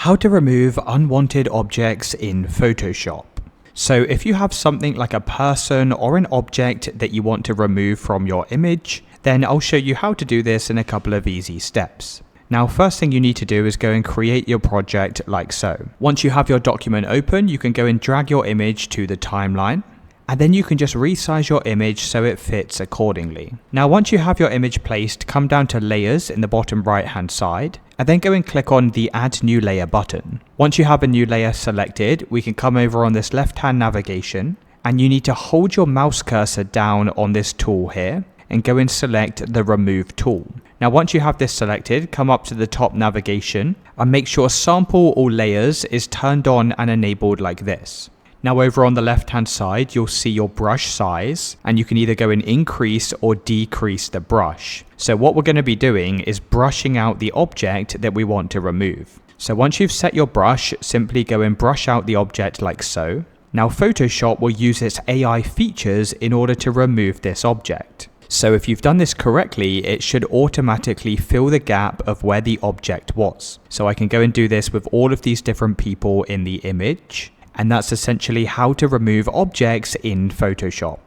How to remove unwanted objects in Photoshop. So if you have something like a person or an object that you want to remove from your image, then I'll show you how to do this in a couple of easy steps. Now, first thing you need to do is go and create your project like so. Once you have your document open, you can go and drag your image to the timeline. And then you can just resize your image so it fits accordingly. Now, once you have your image placed, come down to layers in the bottom right hand side, and then go and click on the add new layer button. Once you have a new layer selected, we can come over on this left hand navigation, and you need to hold your mouse cursor down on this tool here and go and select the remove tool. Now, once you have this selected, come up to the top navigation and make sure sample all layers is turned on and enabled like this. Now, over on the left hand side, you'll see your brush size, and you can either go and increase or decrease the brush. So what we're going to be doing is brushing out the object that we want to remove. So once you've set your brush, simply go and brush out the object like so. Now, Photoshop will use its AI features in order to remove this object. So if you've done this correctly, it should automatically fill the gap of where the object was. So I can go and do this with all of these different people in the image. And that's essentially how to remove objects in Photoshop.